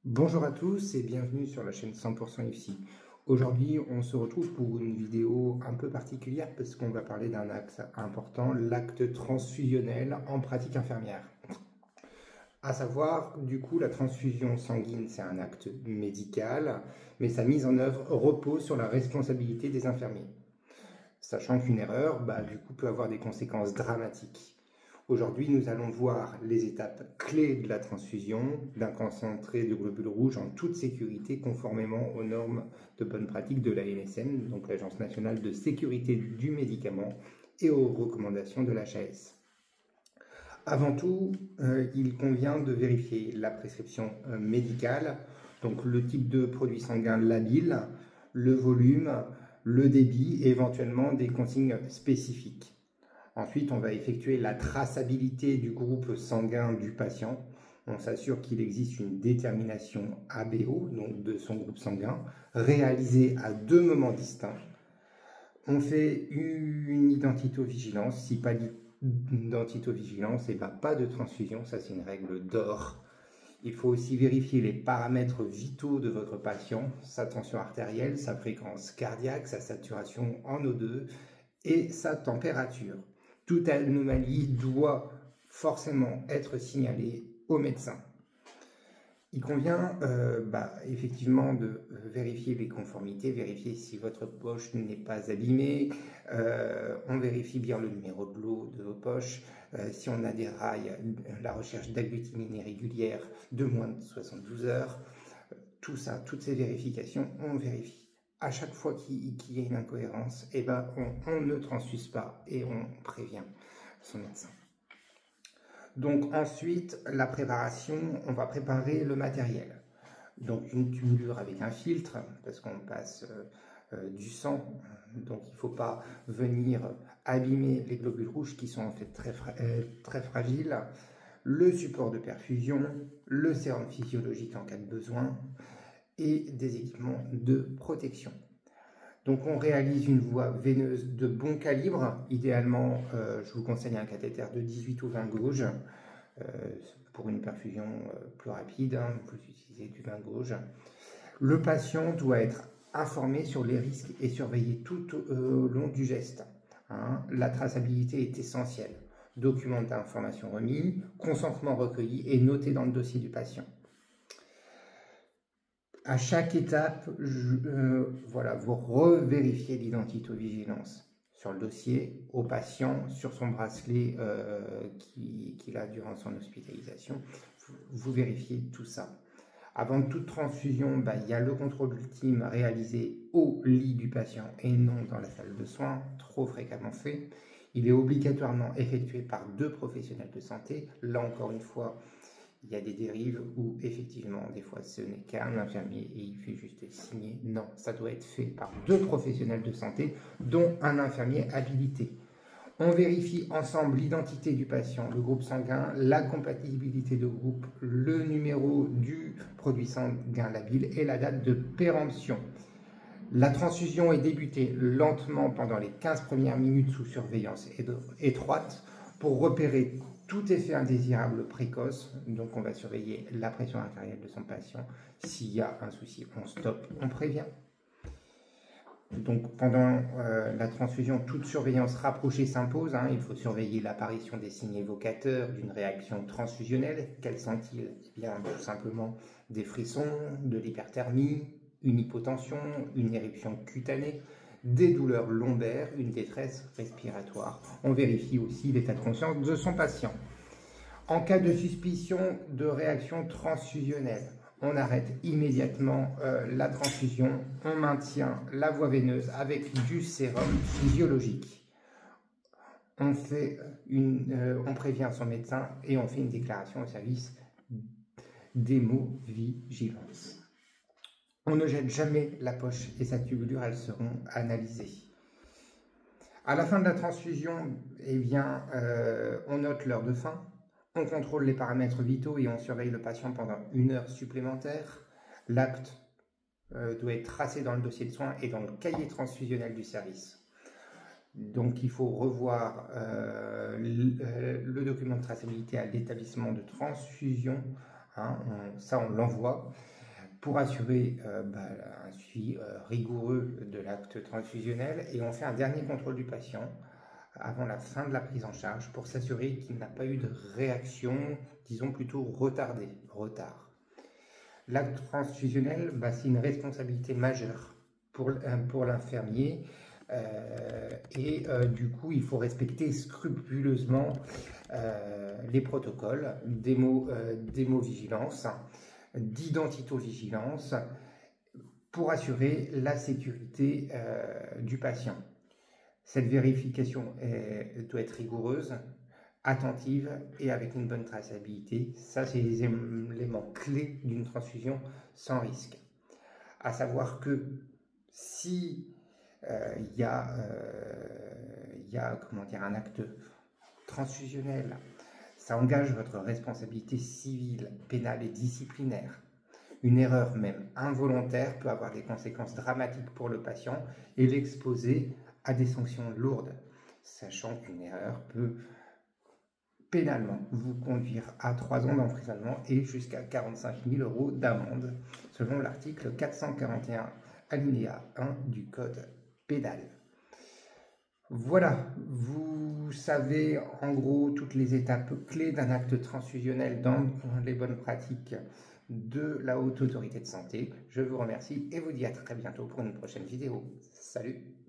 Bonjour à tous et bienvenue sur la chaîne 100% IFSI. Aujourd'hui, on se retrouve pour une vidéo un peu particulière parce qu'on va parler d'un acte important, l'acte transfusionnel en pratique infirmière. À savoir, du coup, la transfusion sanguine, c'est un acte médical, mais sa mise en œuvre repose sur la responsabilité des infirmiers. Sachant qu'une erreur, du coup, peut avoir des conséquences dramatiques. Aujourd'hui, nous allons voir les étapes clés de la transfusion d'un concentré de globules rouges en toute sécurité conformément aux normes de bonne pratique de l'ANSM, donc l'Agence nationale de sécurité du médicament, et aux recommandations de l'HAS. Avant tout, il convient de vérifier la prescription médicale, donc le type de produit sanguin labile, le volume, le débit et éventuellement des consignes spécifiques. Ensuite, on va effectuer la traçabilité du groupe sanguin du patient. On s'assure qu'il existe une détermination ABO, donc de son groupe sanguin, réalisée à deux moments distincts. On fait une identitovigilance. Si pas d'identitovigilance, pas de transfusion. Ça, c'est une règle d'or. Il faut aussi vérifier les paramètres vitaux de votre patient, sa tension artérielle, sa fréquence cardiaque, sa saturation en O2 et sa température. Toute anomalie doit forcément être signalée au médecin. Il convient effectivement de vérifier les conformités, vérifier si votre poche n'est pas abîmée. On vérifie bien le numéro de lot de vos poches. Si on a des rails, la recherche d'agglutinine irrégulière de moins de 72 heures. Tout ça, toutes ces vérifications, on vérifie. À chaque fois qu'il y a une incohérence, on ne transfuse pas et on prévient son médecin. Donc ensuite, la préparation, on va préparer le matériel. Donc une tubulure avec un filtre, parce qu'on passe du sang, donc il ne faut pas venir abîmer les globules rouges qui sont en fait très fragiles. Le support de perfusion, le sérum physiologique en cas de besoin, et des équipements de protection. Donc on réalise une voie veineuse de bon calibre. Idéalement, je vous conseille un cathéter de 18 ou 20 gauges. Pour une perfusion plus rapide, vous utilisez du 20 gauges. Le patient doit être informé sur les risques et surveillé tout au long du geste. La traçabilité est essentielle. Document d'information remis, consentement recueilli et noté dans le dossier du patient. À chaque étape, vous revérifiez l'identitovigilance sur le dossier, au patient, sur son bracelet qu'il a durant son hospitalisation. Vous vérifiez tout ça. Avant toute transfusion, il y a le contrôle ultime réalisé au lit du patient et non dans la salle de soins, trop fréquemment fait. Il est obligatoirement effectué par deux professionnels de santé. Là encore une fois, il y a des dérives où effectivement, des fois, ce n'est qu'un infirmier et il fait juste signer. Non, ça doit être fait par deux professionnels de santé, dont un infirmier habilité. On vérifie ensemble l'identité du patient, le groupe sanguin, la compatibilité de groupe, le numéro du produit sanguin labile et la date de péremption. La transfusion est débutée lentement pendant les 15 premières minutes sous surveillance étroite pour repérer tout effet indésirable précoce. Donc on va surveiller la pression artérielle de son patient. S'il y a un souci, on stoppe, on prévient. Donc pendant la transfusion, toute surveillance rapprochée s'impose. Il faut surveiller l'apparition des signes évocateurs d'une réaction transfusionnelle. Quels sont-ils? Tout simplement des frissons, de l'hyperthermie, une hypotension, une éruption cutanée, des douleurs lombaires, une détresse respiratoire. On vérifie aussi l'état de conscience de son patient. En cas de suspicion de réaction transfusionnelle, on arrête immédiatement la transfusion, on maintient la voie veineuse avec du sérum physiologique. On prévient son médecin et on fait une déclaration au service d'hémovigilance. On ne jette jamais la poche et sa tubulure, elles seront analysées. À la fin de la transfusion, on note l'heure de fin. On contrôle les paramètres vitaux et on surveille le patient pendant 1 heure supplémentaire. L'acte doit être tracé dans le dossier de soins et dans le cahier transfusionnel du service. Donc il faut revoir le document de traçabilité à l'établissement de transfusion hein, on l'envoie pour assurer un suivi rigoureux de l'acte transfusionnel, et on fait un dernier contrôle du patient avant la fin de la prise en charge pour s'assurer qu'il n'a pas eu de réaction, disons plutôt retard. L'acte transfusionnel, c'est une responsabilité majeure pour l'infirmier, et du coup il faut respecter scrupuleusement les protocoles d'hémovigilance, d'identitovigilance, pour assurer la sécurité du patient. Cette vérification doit être rigoureuse, attentive et avec une bonne traçabilité. Ça, c'est les éléments clés d'une transfusion sans risque. À savoir que si il y a un acte transfusionnel, ça engage votre responsabilité civile, pénale et disciplinaire. Une erreur même involontaire peut avoir des conséquences dramatiques pour le patient et l'exposer à des sanctions lourdes, sachant qu'une erreur peut pénalement vous conduire à 3 ans d'emprisonnement et jusqu'à 45 000 € d'amende, selon l'article 441 alinéa 1 du Code pénal. Voilà, vous savez en gros toutes les étapes clés d'un acte transfusionnel dans les bonnes pratiques de la Haute Autorité de Santé. Je vous remercie et vous dis à très bientôt pour une prochaine vidéo. Salut!